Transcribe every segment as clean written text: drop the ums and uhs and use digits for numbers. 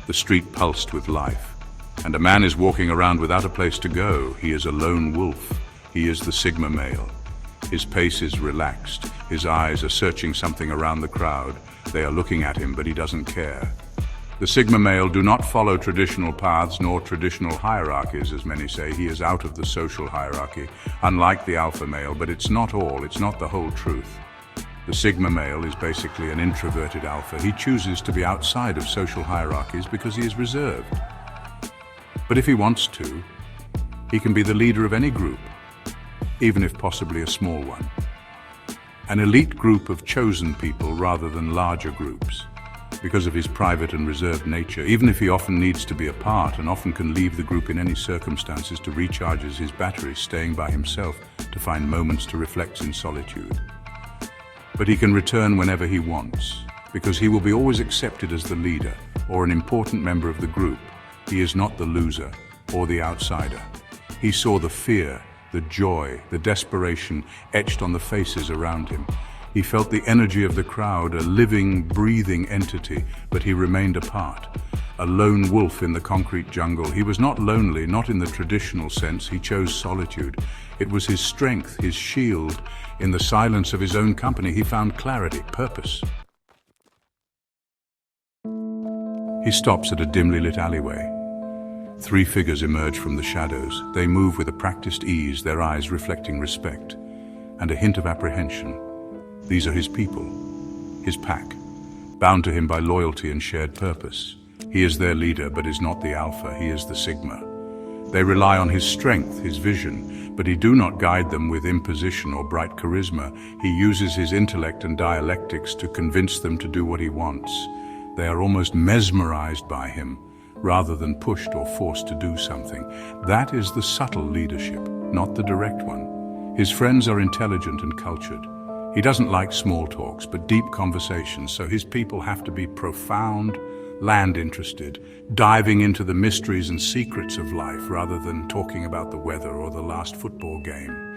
The street pulsed with life. And a man is walking around without a place to go. He is a lone wolf. He is the Sigma male. His pace is relaxed. His eyes are searching something around the crowd. They are looking at him, but he doesn't care. The Sigma male do not follow traditional paths nor traditional hierarchies, as many say. He is out of the social hierarchy, unlike the alpha male, but it's not all, it's not the whole truth. The Sigma male is basically an introverted alpha. He chooses to be outside of social hierarchies because he is reserved. But if he wants to, he can be the leader of any group, even if possibly a small one. An elite group of chosen people rather than larger groups. Because of his private and reserved nature, even if he often needs to be apart and often can leave the group in any circumstances to recharge his batteries, staying by himself to find moments to reflect in solitude. But he can return whenever he wants, because he will be always accepted as the leader or an important member of the group. He is not the loser or the outsider. He saw the fear, the joy, the desperation etched on the faces around him. He felt the energy of the crowd, a living, breathing entity, but he remained apart. A lone wolf in the concrete jungle. He was not lonely, not in the traditional sense. He chose solitude. It was his strength, his shield. In the silence of his own company, he found clarity, purpose. He stops at a dimly lit alleyway. 3 figures emerge from the shadows. They move with a practiced ease, their eyes reflecting respect and a hint of apprehension. These are his people, his pack, bound to him by loyalty and shared purpose. He is their leader, but is not the alpha. He is the Sigma. They rely on his strength, his vision, but he do not guide them with imposition or bright charisma. He uses his intellect and dialectics to convince them to do what he wants. They are almost mesmerized by him, rather than pushed or forced to do something. That is the subtle leadership, not the direct one. His friends are intelligent and cultured. He doesn't like small talks, but deep conversations, so his people have to be profound, land-interested, diving into the mysteries and secrets of life rather than talking about the weather or the last football game.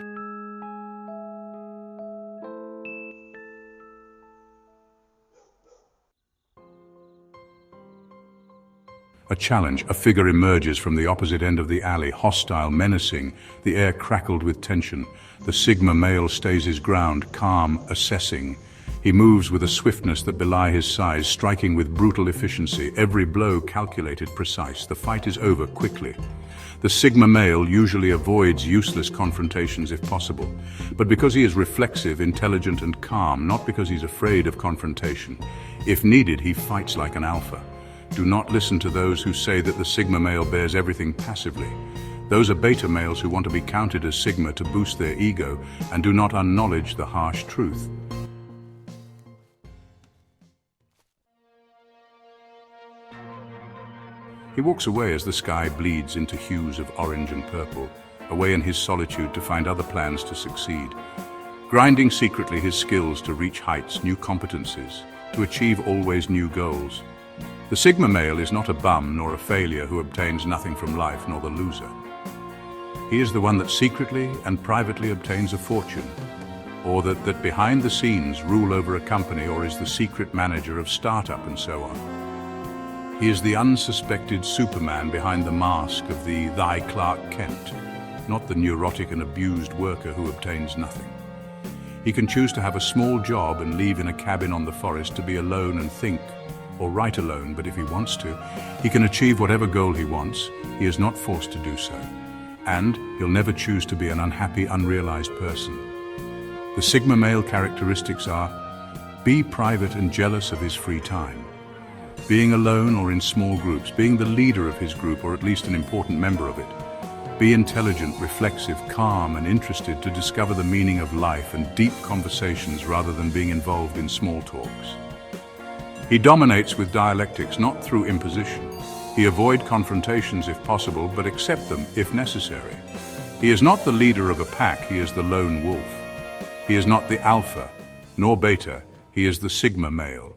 A challenge, a figure emerges from the opposite end of the alley, hostile, menacing. The air crackled with tension. The Sigma male stays his ground, calm, assessing. He moves with a swiftness that belie his size, striking with brutal efficiency, every blow calculated, precise. The fight is over quickly. The Sigma male usually avoids useless confrontations if possible, but because he is reflexive, intelligent and calm, not because he's afraid of confrontation. If needed, he fights like an alpha. Do not listen to those who say that the Sigma male bears everything passively. Those are beta males who want to be counted as Sigma to boost their ego and do not acknowledge the harsh truth. He walks away as the sky bleeds into hues of orange and purple, away in his solitude to find other plans to succeed, grinding secretly his skills to reach heights, new competencies, to achieve always new goals. The Sigma male is not a bum nor a failure who obtains nothing from life, nor the loser. He is the one that secretly and privately obtains a fortune, or that behind the scenes rule over a company or is the secret manager of startup and so on. He is the unsuspected Superman behind the mask of the Thy Clark Kent, not the neurotic and abused worker who obtains nothing. He can choose to have a small job and leave in a cabin on the forest to be alone and think, or write alone, but if he wants to, he can achieve whatever goal he wants. He is not forced to do so. And he'll never choose to be an unhappy, unrealized person. The Sigma male characteristics are: be private and jealous of his free time, being alone or in small groups, being the leader of his group or at least an important member of it. Be intelligent, reflexive, calm and interested to discover the meaning of life and deep conversations rather than being involved in small talks. He dominates with dialectics, not through imposition. He avoids confrontations if possible, but accept them if necessary. He is not the leader of a pack, he is the lone wolf. He is not the alpha, nor beta, he is the Sigma male.